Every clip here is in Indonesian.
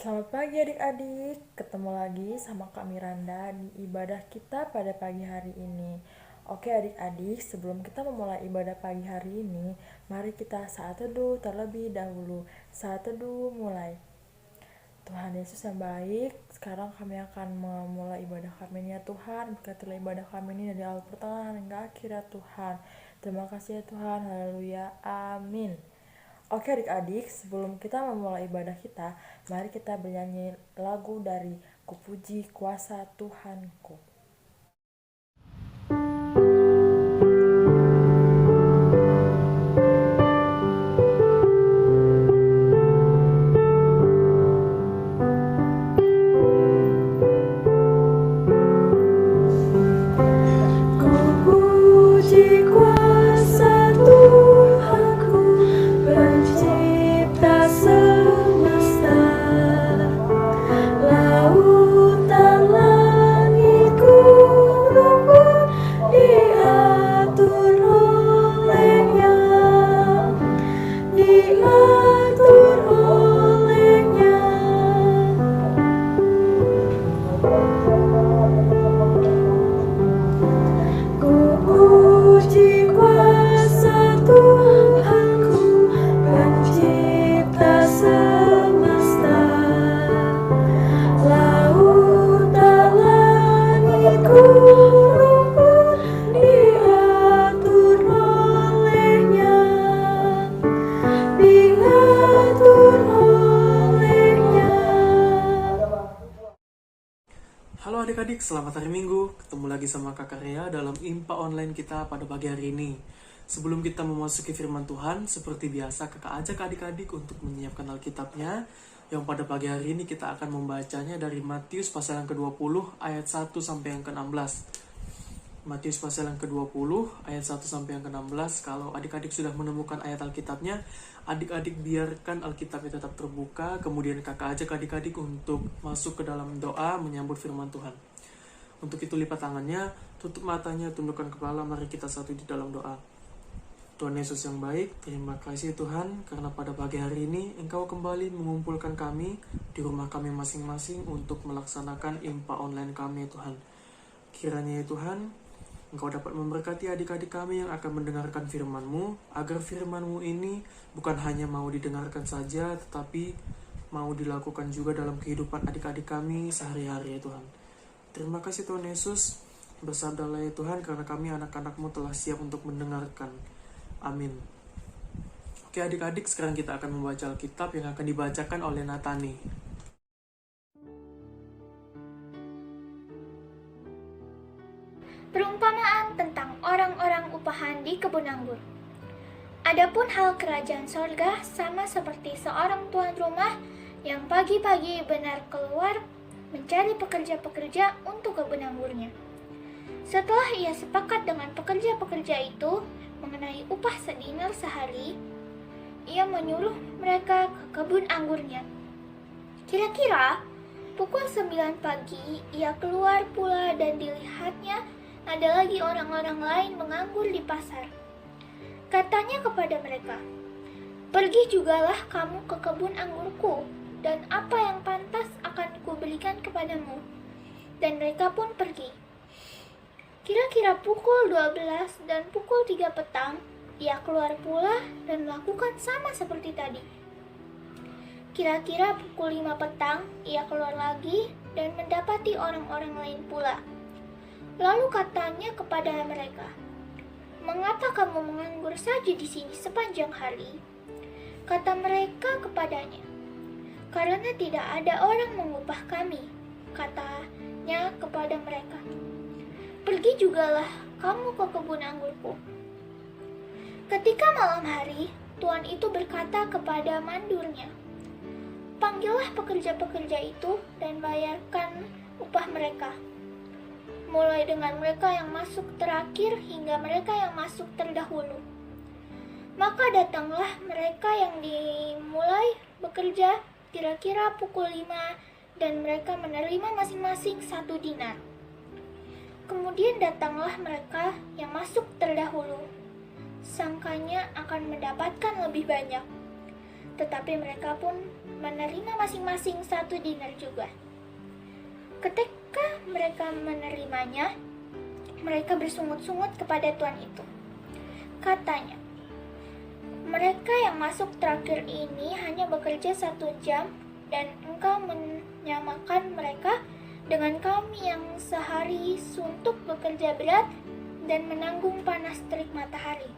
Selamat pagi adik-adik, ketemu lagi sama Kak Miranda di ibadah kita pada pagi hari ini. Oke adik-adik, sebelum kita memulai ibadah pagi hari ini, mari kita saat teduh terlebih dahulu. Saat teduh mulai. Tuhan Yesus yang baik, sekarang kami akan memulai ibadah kami ini ya Tuhan. Berkatilah ibadah kami ini dari awal pertengahan hingga akhir ya Tuhan. Terima kasih ya Tuhan, haleluya, amin. Oke adik-adik, sebelum kita memulai ibadah kita, mari kita bernyanyi lagu dari Kupuji Kuasa Tuhanku. Kupuji kuasa Tuhanku, pencipta semesta, lautan langit gunung pun diatur olehnya, diatur olehnya. Kupuji kuasa Tuhanku, pencipta semesta, lautan langit gunung pun diatur olehnya, diatur olehnya. Halo adik-adik, selamat hari Minggu. Ketemu lagi sama Kak Rea dalam IMPA online kita pada pagi hari ini. Sebelum kita memasuki firman Tuhan, seperti biasa Kakak ajak adik-adik untuk menyiapkan Alkitabnya, yang pada pagi hari ini kita akan membacanya dari Matius pasal yang ke-20 ayat 1 sampai yang ke-16. Matius pasal yang ke-20 ayat 1 sampai yang ke-16. Kalau adik-adik sudah menemukan ayat Alkitabnya, adik-adik biarkan Alkitabnya tetap terbuka, kemudian kakak ajak adik-adik untuk masuk ke dalam doa menyambut firman Tuhan. Untuk itu lipat tangannya, tutup matanya, tundukkan kepala, mari kita satu di dalam doa. Tuhan Yesus yang baik, terima kasih Tuhan karena pada pagi hari ini Engkau kembali mengumpulkan kami di rumah kami masing-masing untuk melaksanakan IMPA online kami Tuhan. Kiranya ya Tuhan, Engkau dapat memberkati adik-adik kami yang akan mendengarkan firman-Mu, agar firman-Mu ini bukan hanya mau didengarkan saja, tetapi mau dilakukan juga dalam kehidupan adik-adik kami sehari-hari ya Tuhan. Terima kasih Tuhan Yesus, bersabdalah ya Tuhan karena kami anak-anak-Mu telah siap untuk mendengarkan. Amin. Oke adik-adik, sekarang kita akan membaca Alkitab yang akan dibacakan oleh Natani. Perumpamaan tentang orang-orang upahan di kebun anggur. Adapun hal kerajaan sorga sama seperti seorang tuan rumah yang pagi-pagi benar keluar mencari pekerja-pekerja untuk kebun anggurnya. Setelah ia sepakat dengan pekerja-pekerja itu mengenai upah sedinar sehari, ia menyuruh mereka ke kebun anggurnya. Kira-kira pukul 9 pagi ia keluar pula dan dilihatnya ada lagi orang-orang lain menganggur di pasar. Katanya kepada mereka, "Pergi jugalah kamu ke kebun anggurku, dan apa yang pantas akan kuberikan kepadamu." Dan mereka pun pergi. Kira-kira pukul 12 dan pukul 3 petang, ia keluar pula dan melakukan sama seperti tadi. Kira-kira pukul 5 petang, ia keluar lagi dan mendapati orang-orang lain pula. Lalu katanya kepada mereka, "Mengapa kamu menganggur saja di sini sepanjang hari?" Kata mereka kepadanya, "Karena tidak ada orang mengupah kami." Katanya kepada mereka, "Pergi jugalah kamu ke kebun anggurku." Ketika malam hari, tuan itu berkata kepada mandurnya, "Panggillah pekerja-pekerja itu dan bayarkan upah mereka, mulai dengan mereka yang masuk terakhir hingga mereka yang masuk terdahulu." Maka datanglah mereka yang dimulai bekerja kira-kira pukul 5 dan mereka menerima masing-masing 1 dinar. Kemudian datanglah mereka yang masuk terdahulu, sangkanya akan mendapatkan lebih banyak. tetapi mereka pun menerima masing-masing 1 dinar juga. Ketika mereka menerimanya, mereka bersungut-sungut kepada tuan itu. Katanya, mereka yang masuk terakhir ini hanya bekerja 1 jam dan engkau menyamakan mereka dengan kami yang sehari suntuk bekerja berat dan menanggung panas terik matahari.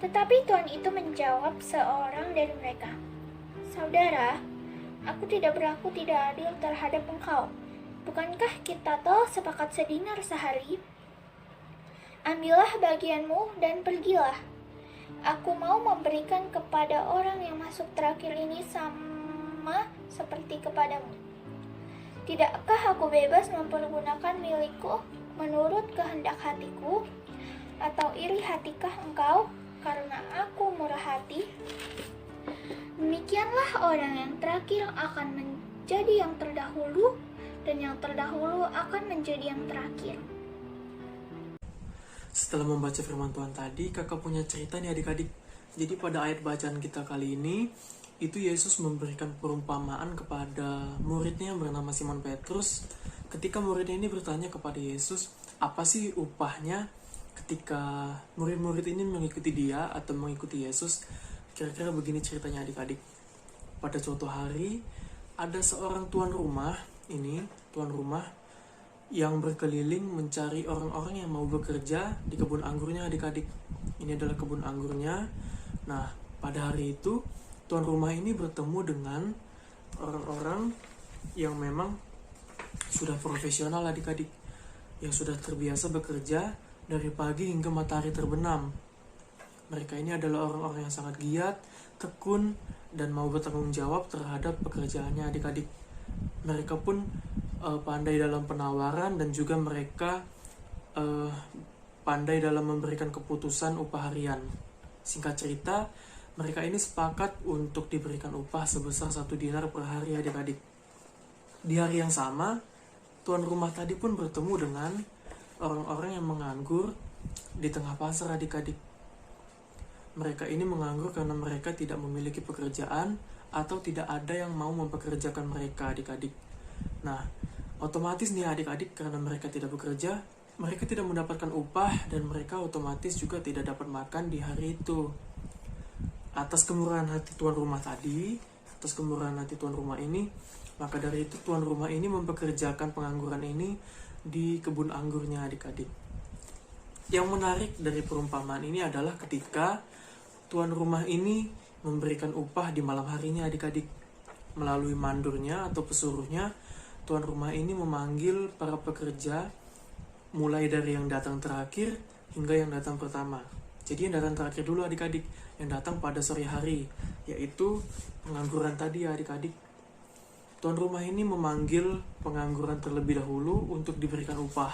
Tetapi tuan itu menjawab seorang dari mereka, "Saudara, aku tidak berlaku tidak adil terhadap engkau. Bukankah kita toh sepakat sedinar sehari? Ambillah bagianmu dan pergilah. Aku mau memberikan kepada orang yang masuk terakhir ini sama seperti kepadamu. Tidakkah aku bebas mempergunakan milikku menurut kehendak hatiku? Atau iri hatikah engkau karena aku murah hati?" Demikianlah orang yang terakhir akan menjadi yang terdahulu, dan yang terdahulu akan menjadi yang terakhir. Setelah membaca firman Tuhan tadi, kakak punya cerita nih adik-adik. Jadi pada ayat bacaan kita kali ini, itu Yesus memberikan perumpamaan kepada muridnya yang bernama Simon Petrus. Ketika muridnya ini bertanya kepada Yesus, apa sih upahnya ketika murid-murid ini mengikuti dia atau mengikuti Yesus? Kira-kira begini ceritanya adik-adik. Pada suatu hari, ada seorang tuan rumah yang berkeliling mencari orang-orang yang mau bekerja di kebun anggurnya adik-adik. Ini adalah kebun anggurnya. Nah, pada hari itu, tuan rumah ini bertemu dengan orang-orang yang memang sudah profesional adik-adik, yang sudah terbiasa bekerja dari pagi hingga matahari terbenam. Mereka ini adalah orang-orang yang sangat giat, tekun, dan mau bertanggung jawab terhadap pekerjaannya adik-adik. Mereka pun pandai dalam penawaran dan juga mereka pandai dalam memberikan keputusan upah harian. Singkat cerita, mereka ini sepakat untuk diberikan upah sebesar 1 dinar per hari adik-adik. Di hari yang sama, tuan rumah tadi pun bertemu dengan orang-orang yang menganggur di tengah pasar adik-adik. Mereka ini menganggur karena mereka tidak memiliki pekerjaan atau tidak ada yang mau mempekerjakan mereka adik-adik. Nah, otomatis nih adik-adik, karena mereka tidak bekerja, mereka tidak mendapatkan upah dan mereka otomatis juga tidak dapat makan di hari itu. Atas kemurahan hati tuan rumah tadi, atas kemurahan hati tuan rumah ini, maka dari itu tuan rumah ini mempekerjakan pengangguran ini di kebun anggurnya adik-adik. Yang menarik dari perumpamaan ini adalah ketika tuan rumah ini memberikan upah di malam harinya adik-adik. Melalui mandurnya atau pesuruhnya, tuan rumah ini memanggil para pekerja mulai dari yang datang terakhir hingga yang datang pertama. Jadi yang datang terakhir dulu adik-adik, yang datang pada sore hari, yaitu pengangguran tadi adik-adik. Tuan rumah ini memanggil pengangguran terlebih dahulu untuk diberikan upah.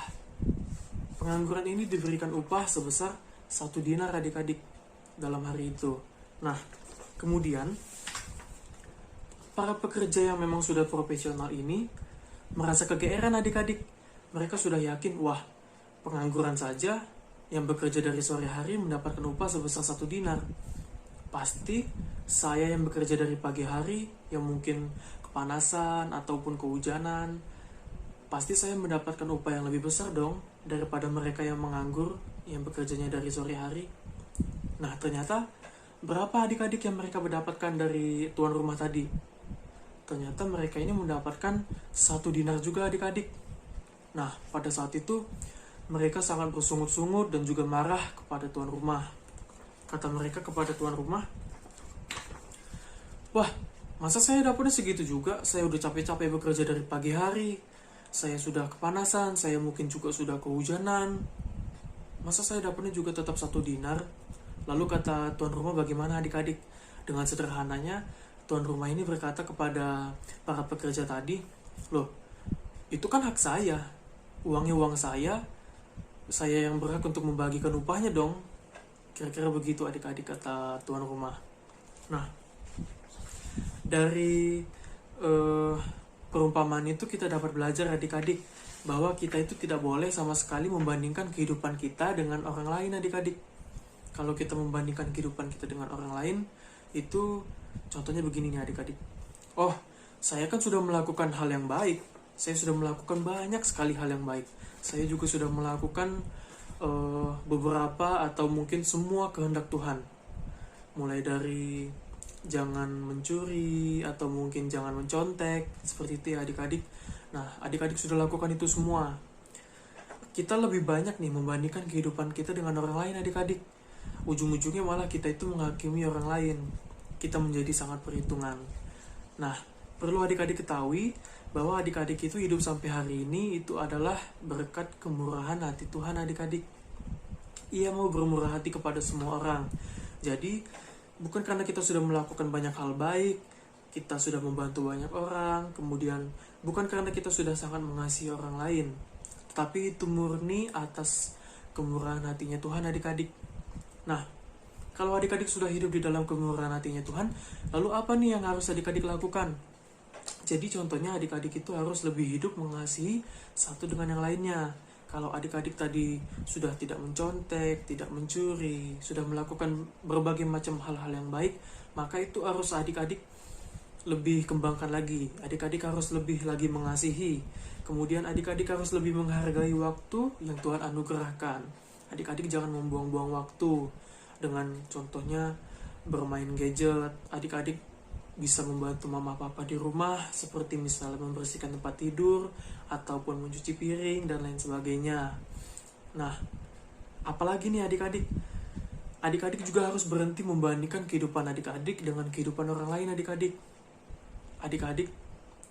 Pengangguran ini diberikan upah sebesar 1 dinar adik-adik dalam hari itu. Nah, kemudian para pekerja yang memang sudah profesional ini merasa kegeeran adik-adik. Mereka sudah yakin, wah, pengangguran saja yang bekerja dari sore hari mendapatkan upah sebesar 1 dinar. Pasti saya yang bekerja dari pagi hari, yang mungkin kepanasan ataupun kehujanan, pasti saya mendapatkan upah yang lebih besar dong daripada mereka yang menganggur, yang bekerjanya dari sore hari. Nah, ternyata berapa adik-adik yang mereka mendapatkan dari tuan rumah tadi? Ternyata mereka ini mendapatkan 1 dinar juga adik-adik. Nah, pada saat itu mereka sangat bersungut-sungut dan juga marah kepada tuan rumah. Kata mereka kepada tuan rumah, "Wah, masa saya dapatnya segitu juga? Saya udah capek-capek bekerja dari pagi hari. Saya sudah kepanasan, saya mungkin juga sudah kehujanan. Masa saya dapatnya juga tetap 1 dinar?" Lalu kata tuan rumah, bagaimana adik-adik? Dengan sederhananya, tuan rumah ini berkata kepada para pekerja tadi, "Loh, itu kan hak saya. Uangnya uang saya yang berhak untuk membagikan upahnya dong." Kira-kira begitu adik-adik kata tuan rumah. Nah, dari perumpamaan itu kita dapat belajar adik-adik bahwa kita itu tidak boleh sama sekali membandingkan kehidupan kita dengan orang lain adik-adik. Kalau kita membandingkan kehidupan kita dengan orang lain, Itu contohnya begini nih adik-adik. Oh, saya kan sudah melakukan hal yang baik. Saya sudah melakukan banyak sekali hal yang baik. Saya juga sudah melakukan beberapa atau mungkin semua kehendak Tuhan. Mulai dari jangan mencuri atau mungkin jangan mencontek, seperti itu ya adik-adik. Nah, adik-adik sudah lakukan itu semua. Kita lebih banyak nih membandingkan kehidupan kita dengan orang lain adik-adik. Ujung-ujungnya malah kita itu menghakimi orang lain. Kita menjadi sangat perhitungan. Nah, perlu adik-adik ketahui bahwa adik-adik itu hidup sampai hari ini itu adalah berkat kemurahan hati Tuhan adik-adik. Ia mau bermurah hati kepada semua orang. Jadi, bukan karena kita sudah melakukan banyak hal baik, kita sudah membantu banyak orang, kemudian bukan karena kita sudah sangat mengasihi orang lain, tetapi itu murni atas kemurahan hatinya Tuhan adik-adik. Nah, kalau adik-adik sudah hidup di dalam kemurahan hatinya Tuhan, lalu apa nih yang harus adik-adik lakukan? Jadi contohnya adik-adik itu harus lebih hidup mengasihi satu dengan yang lainnya. Kalau adik-adik tadi sudah tidak mencontek, tidak mencuri, sudah melakukan berbagai macam hal-hal yang baik, maka itu harus adik-adik lebih kembangkan lagi. Adik-adik harus lebih lagi mengasihi. Kemudian adik-adik harus lebih menghargai waktu yang Tuhan anugerahkan. Adik-adik jangan membuang-buang waktu dengan contohnya bermain gadget. Adik-adik bisa membantu mama papa di rumah, seperti misalnya membersihkan tempat tidur ataupun mencuci piring dan lain sebagainya. Nah, apalagi nih adik-adik? Adik-adik juga harus berhenti membandingkan kehidupan adik-adik dengan kehidupan orang lain adik-adik. Adik-adik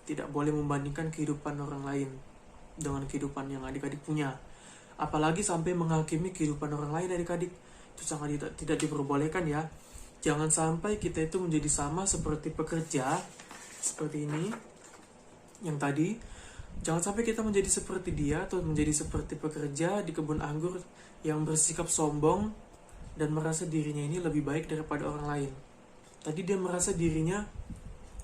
tidak boleh membandingkan kehidupan orang lain dengan kehidupan yang adik-adik punya. Apalagi sampai menghakimi kehidupan orang lain adik-adik. Itu sangat tidak diperbolehkan ya. Jangan sampai kita itu menjadi sama seperti pekerja seperti ini yang tadi. Jangan sampai kita menjadi seperti dia atau menjadi seperti pekerja di kebun anggur yang bersikap sombong dan merasa dirinya ini lebih baik daripada orang lain. Tadi dia merasa dirinya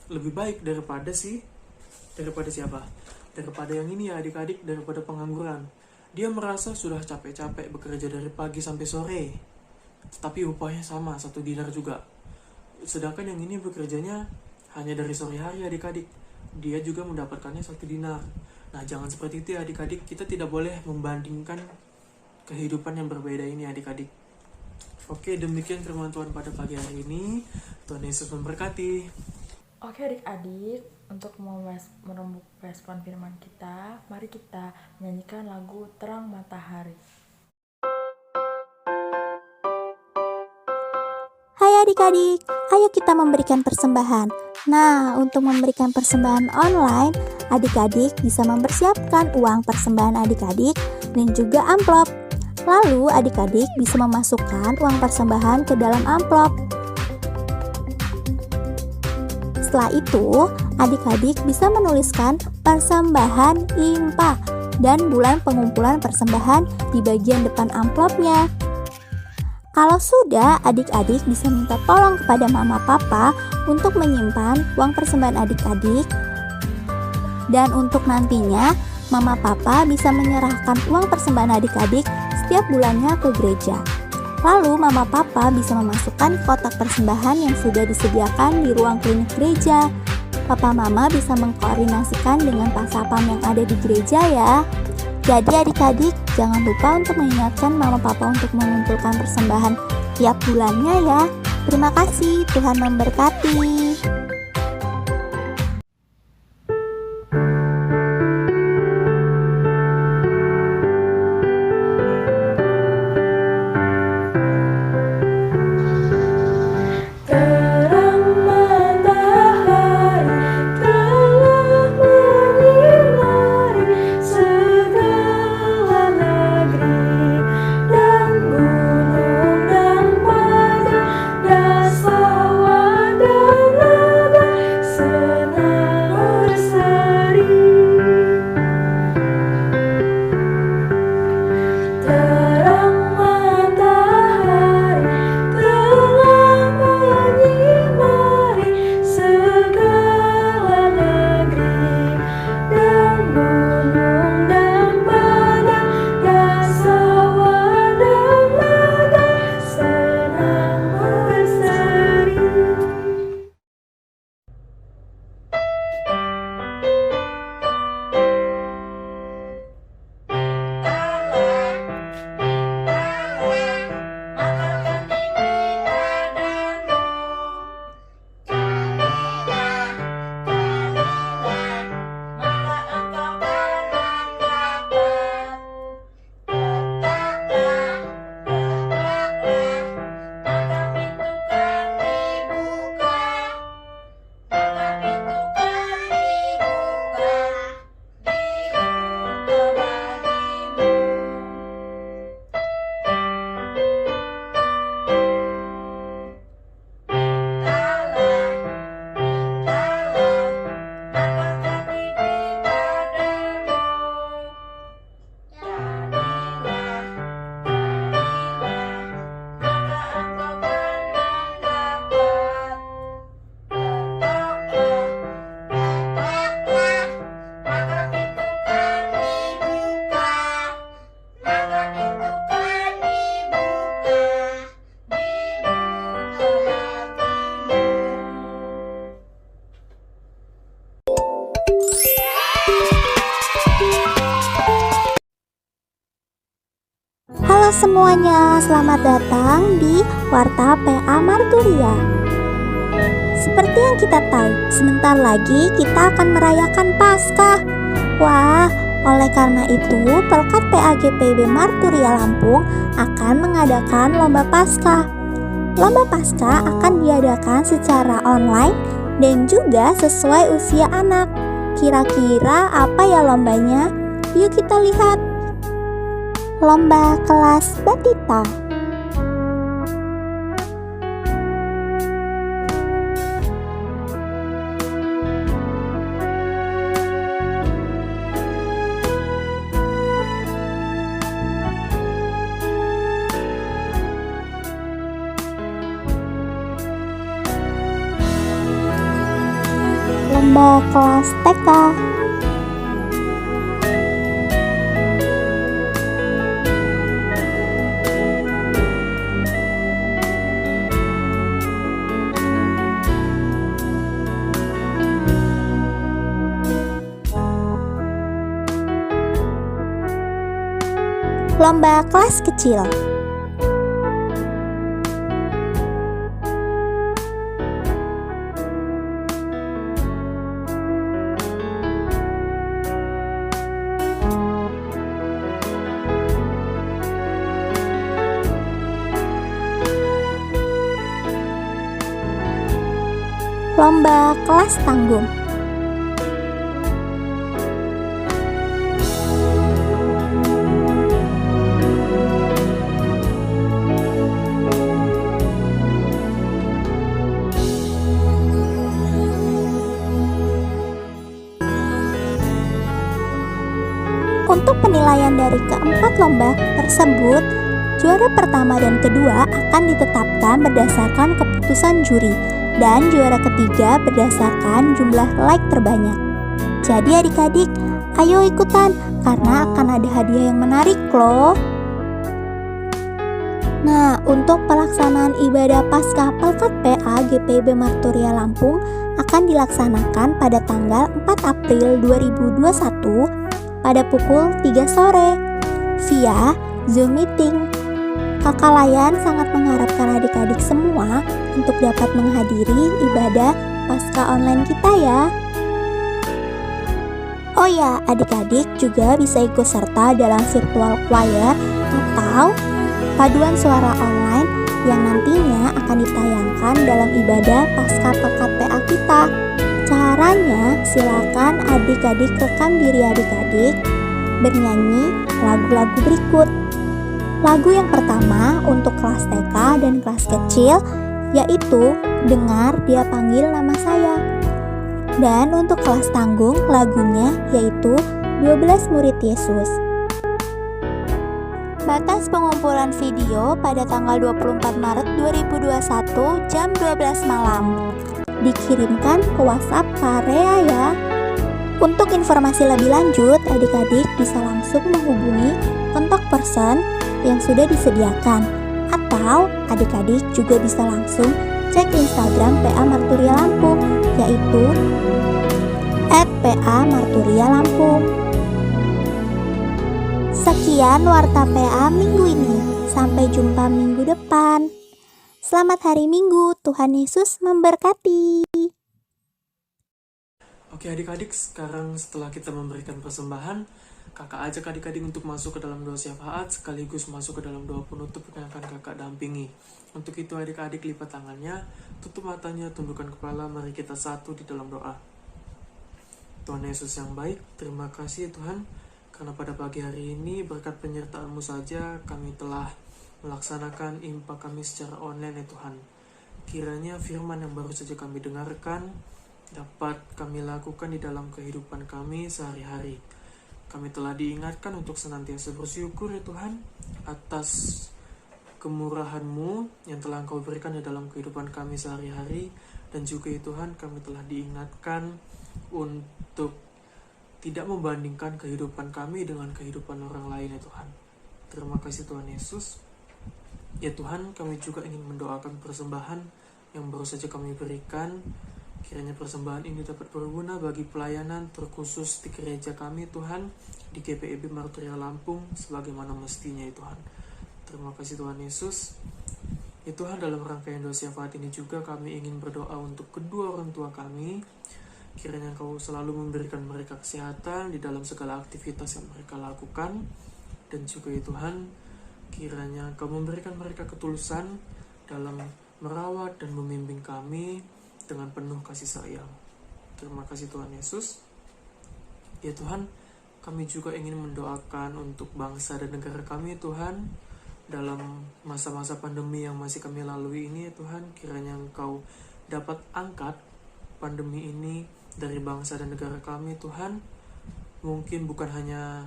lebih baik daripada siapa? Daripada yang ini ya adik-adik, daripada pengangguran. Dia merasa sudah capek-capek bekerja dari pagi sampai sore, tetapi upahnya sama, 1 dinar juga. Sedangkan yang ini bekerjanya hanya dari sore hari adik-adik. Dia juga mendapatkannya 1 dinar. Nah, jangan seperti itu ya adik-adik. Kita tidak boleh membandingkan kehidupan yang berbeda ini adik-adik. Oke, demikian firman Tuhan pada pagi hari ini. Tuhan Yesus memberkati. Oke adik-adik, untuk merembuk respon firman kita, mari kita menyanyikan lagu Terang Matahari. Hai adik-adik, ayo kita memberikan persembahan. Nah, untuk memberikan persembahan online, adik-adik bisa mempersiapkan uang persembahan adik-adik dan juga amplop. Lalu adik-adik bisa memasukkan uang persembahan ke dalam amplop. Setelah itu, adik-adik bisa menuliskan persembahan IMPA dan bulan pengumpulan persembahan di bagian depan amplopnya. Kalau sudah, adik-adik bisa minta tolong kepada mama papa untuk menyimpan uang persembahan adik-adik. Dan untuk nantinya, mama papa bisa menyerahkan uang persembahan adik-adik setiap bulannya ke gereja. Lalu mama papa bisa memasukkan kotak persembahan yang sudah disediakan di ruang klinik gereja. Papa mama bisa mengkoordinasikan dengan pasapam yang ada di gereja ya. Jadi adik-adik jangan lupa untuk mengingatkan mama papa untuk mengumpulkan persembahan tiap bulannya ya. Terima kasih, Tuhan memberkati. Dan Halo semuanya, selamat datang di Warta PA Marturia. Seperti yang kita tahu, sebentar lagi kita akan merayakan Paskah. Wah, oleh karena itu, Pelkat PAGPIB Marturia Lampung akan mengadakan Lomba Paskah. Lomba Paskah akan diadakan secara online dan juga sesuai usia anak. Kira-kira apa ya lombanya? Yuk kita lihat. Lomba kelas batita. Lomba kelas TK. Lomba kelas kecil. Lomba kelas tanggung. Untuk penilaian dari keempat lomba tersebut, juara pertama dan kedua akan ditetapkan berdasarkan keputusan juri dan juara ketiga berdasarkan jumlah like terbanyak. Jadi adik-adik, ayo ikutan karena akan ada hadiah yang menarik loh. Nah, untuk pelaksanaan ibadah Paskah Pelkat PA GPIB Marturia Lampung akan dilaksanakan pada tanggal 4 April 2021 pada pukul 3 sore via Zoom meeting. Kakak Layan sangat mengharapkan adik-adik semua untuk dapat menghadiri ibadah Paskah online kita ya. Oh ya, adik-adik juga bisa ikut serta dalam virtual choir atau paduan suara online yang nantinya akan ditayangkan dalam ibadah Paskah Pelkat PA kita. Caranya, silakan adik-adik rekam diri adik-adik bernyanyi lagu-lagu berikut. Lagu yang pertama untuk kelas TK dan kelas kecil yaitu Dengar Dia Panggil Nama Saya. Dan untuk kelas tanggung lagunya yaitu 12 Murid Yesus. Batas pengumpulan video pada tanggal 24 Maret 2021 jam 12 malam. Dikirimkan ke WhatsApp Karea ya. Untuk informasi lebih lanjut, adik-adik bisa langsung menghubungi kontak person yang sudah disediakan, atau adik-adik juga bisa langsung cek Instagram PA Marturia Lampung, yaitu @PA_Marturia_Lampung. Sekian Warta PA minggu ini, sampai jumpa minggu depan. Selamat hari Minggu, Tuhan Yesus memberkati. Oke adik-adik, sekarang setelah kita memberikan persembahan, kakak ajak adik-adik untuk masuk ke dalam doa syafaat sekaligus masuk ke dalam doa penutup yang akan kakak dampingi. Untuk itu adik-adik lipat tangannya, tutup matanya, tundukkan kepala, mari kita satu di dalam doa. Tuhan Yesus yang baik, terima kasih Tuhan, karena pada pagi hari ini berkat penyertaan-Mu saja kami telah melaksanakan impa kami secara online ya Tuhan. Kiranya firman yang baru saja kami dengarkan dapat kami lakukan di dalam kehidupan kami sehari-hari. Kami telah diingatkan untuk senantiasa bersyukur ya Tuhan atas kemurahan-Mu yang telah Engkau berikan di dalam kehidupan kami sehari-hari. Dan juga ya Tuhan, kami telah diingatkan untuk tidak membandingkan kehidupan kami dengan kehidupan orang lain ya Tuhan. Terima kasih Tuhan Yesus. Ya Tuhan, kami juga ingin mendoakan persembahan yang baru saja kami berikan. Kiranya persembahan ini dapat berguna bagi pelayanan terkhusus di gereja kami Tuhan, di GPIB Marturia Lampung sebagaimana mestinya ya Tuhan. Terima kasih Tuhan Yesus. Ya Tuhan, dalam rangkaian doa syafaat ini juga kami ingin berdoa untuk kedua orang tua kami. Kiranya Engkau selalu memberikan mereka kesehatan di dalam segala aktivitas yang mereka lakukan. Dan juga ya Tuhan, kiranya Engkau memberikan mereka ketulusan dalam merawat dan membimbing kami dengan penuh kasih sayang. Terima kasih Tuhan Yesus. Ya Tuhan, kami juga ingin mendoakan untuk bangsa dan negara kami Tuhan. Dalam masa-masa pandemi yang masih kami lalui ini ya Tuhan, kiranya Engkau dapat angkat pandemi ini dari bangsa dan negara kami Tuhan. Mungkin bukan hanya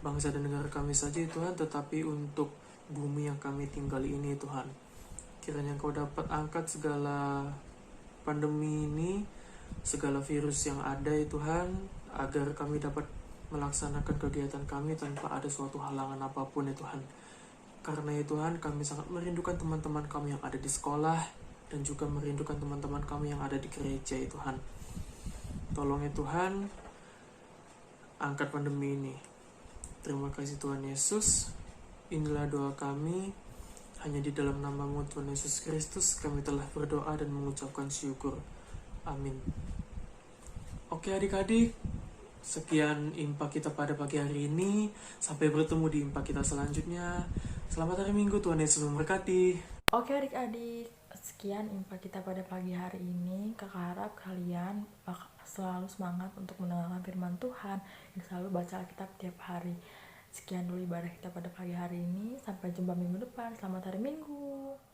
bangsa dan negara kami saja ya Tuhan, tetapi untuk bumi yang kami tinggali ini Tuhan. Kiranya Engkau dapat angkat segala pandemi ini, segala virus yang ada ya Tuhan, agar kami dapat melaksanakan kegiatan kami tanpa ada suatu halangan apapun ya Tuhan. Karena ya Tuhan, kami sangat merindukan teman-teman kami yang ada di sekolah dan juga merindukan teman-teman kami yang ada di gereja ya Tuhan. Tolong ya Tuhan, angkat pandemi ini. Terima kasih Tuhan Yesus. Inilah doa kami. Hanya di dalam nama-Mu Tuhan Yesus Kristus kami telah berdoa dan mengucapkan syukur. Amin. Oke adik-adik, sekian impa kita pada pagi hari ini. Sampai bertemu di impa kita selanjutnya. Selamat hari Minggu, Tuhan Yesus memberkati. Oke adik-adik, sekian impa kita pada pagi hari ini. Kakak harap kalian selalu semangat untuk mendengarkan firman Tuhan dan selalu baca Alkitab tiap hari. Sekian dulu ibadah kita pada pagi hari ini. Sampai jumpa minggu depan. Selamat hari Minggu.